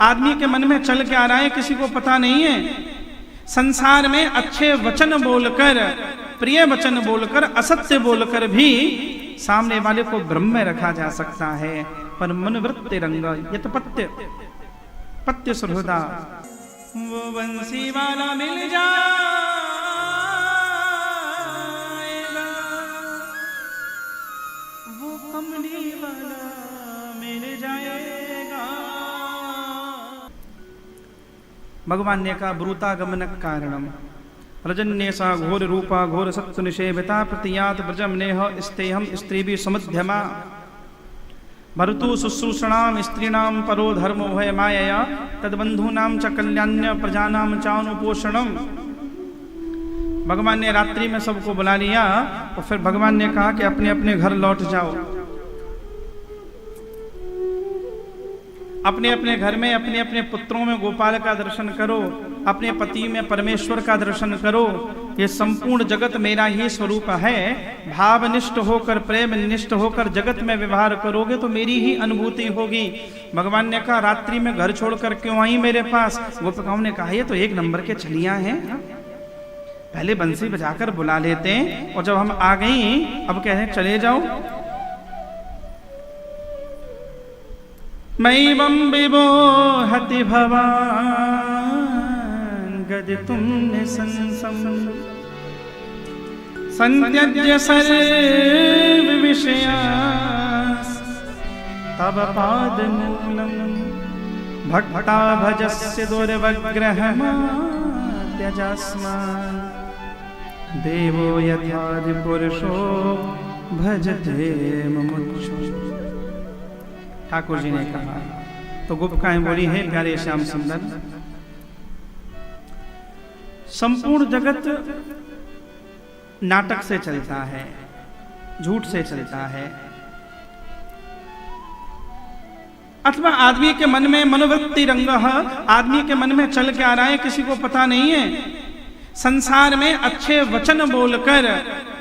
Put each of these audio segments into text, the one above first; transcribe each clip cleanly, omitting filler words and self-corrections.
आदमी के मन में चल के आ रहा है किसी को पता नहीं है। संसार में अच्छे वचन बोलकर, प्रिय वचन बोलकर, असत्य बोलकर भी सामने वाले को भ्रम में रखा जा सकता है। पर मन वृत्ति रंग यत पत्य पत्य सुहृदा, वो बंसी वाला मिल जाएगा, वो कमली वाला मिल जाएगा। भगवान ने कहा ब्रूतागमन कारणम रजन्य सा घोर रूपा घोर सत्व निषेविता प्रतियात ब्रजम नेह स्तेहम स्त्री भी समुद्यमा भरतु शुश्रूषणाम स्त्रीणाम परो धर्मो है मायया तदबंधूनाम च कल्याण्य प्रजानाम चानुपोषणम। भगवान ने रात्रि में सबको बुला लिया और फिर भगवान ने कहा कि अपने अपने घर लौट जाओ। अपने अपने घर में अपने अपने पुत्रों में गोपाल का दर्शन करो, अपने पति में परमेश्वर का दर्शन करो। ये संपूर्ण जगत मेरा ही स्वरूप है। भावनिष्ठ होकर, प्रेम निष्ठ होकर जगत में व्यवहार करोगे तो मेरी ही अनुभूति होगी। भगवान ने कहा रात्रि में घर छोड़कर क्यों आई मेरे पास? गोपिकाओं ने कहा ये तो एक नंबर के छलियां हैं, पहले बंसी बजाकर बुला लेते हैं और जब हम आ गई अब कह रहे चले जाओ। मैवं विबोहति भवान् गदितुं निसंसं संत्यज्य सर्वविषयान् तव पादमूलं भक्ता भजस्य दुर्वग्रहमात्यजास्मान् देवो यथादिपुरुषो भजते मुमुक्षु। ठाकुर जी ने कहा तो गोपिकाएं बोली है प्यारे श्याम सुंदर, संपूर्ण जगत नाटक से चलता है, झूठ से चलता है, अथवा आदमी के मन में मनोवृत्ति रंग, आदमी के मन में चल के आ रहा है किसी को पता नहीं है। संसार में अच्छे वचन बोलकर,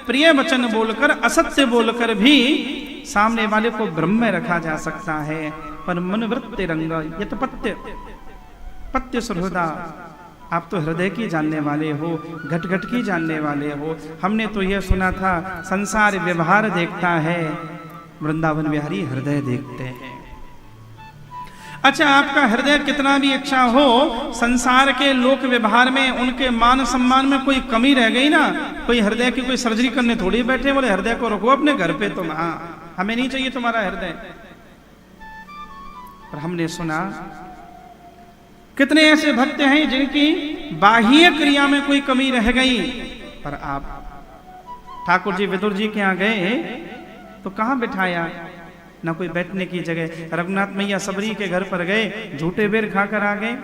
प्रिय वचन बोलकर, असत्य बोलकर भी सामने वाले को भ्रम में रखा जा सकता है। पर मनोवृत्ति रंग यत पत्य पत्य सुहृदा, आप तो हृदय की जानने वाले हो, घट घट की जानने वाले हो। हमने तो यह सुना था संसार व्यवहार देखता है, वृंदावन बिहारी हृदय देखते हैं। अच्छा, आपका हृदय कितना भी अच्छा हो, संसार के लोक व्यवहार में, उनके मान सम्मान में कोई कमी रह गई ना, कोई हृदय की कोई सर्जरी करने थोड़ी बैठे बोले हृदय को रखो अपने घर पे तुम, हाँ हमें नहीं चाहिए तुम्हारा हृदय। पर हमने सुना कितने ऐसे भक्त हैं जिनकी बाह्य क्रिया में कोई कमी रह गई, पर आप ठाकुर जी विदुर जी के यहाँ गए तो कहाँ बिठाया, ना कोई बैठने की जगह। रघुनाथ मैया सबरी के घर पर गए, झूठे बेर खाकर आ गए।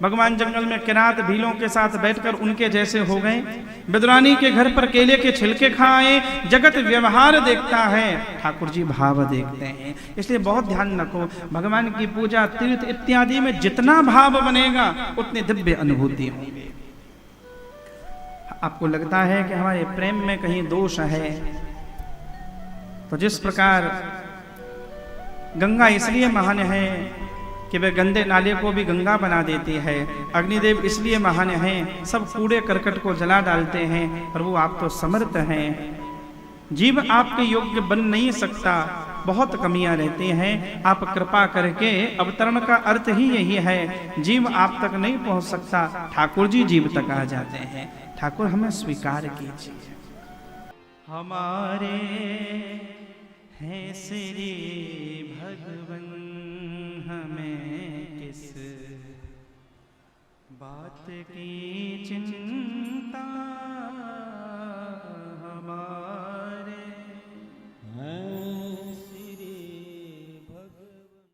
भगवान जंगल में किरात भीलों के साथ बैठकर उनके जैसे हो गए। विदुरानी के घर पर केले के छिलके खाए। जगत व्यवहार देखता है, ठाकुर जी भाव देखते हैं। इसलिए बहुत ध्यान रखो, भगवान की पूजा तीर्थ इत्यादि में जितना भाव बनेगा उतनी दिव्य अनुभूति होगी। आपको लगता है कि हमारे प्रेम में कहीं दोष है, तो जिस प्रकार गंगा इसलिए महान है कि वह गंदे नाले को भी गंगा बना देती है, अग्निदेव इसलिए महान हैं, सब कूड़े करकट को जला डालते हैं, प्रभु आप तो समर्थ हैं। जीव आपके योग्य बन नहीं सकता, बहुत कमियां रहती हैं। आप कृपा करके, अवतरण का अर्थ ही यही है, जीव आप तक नहीं पहुंच सकता, ठाकुर जी जीव तक आ जाते हैं। ठाकुर हमें स्वीकार कीजिए। हमारे हैं श्री भगवन, हमें किस बात की चिंता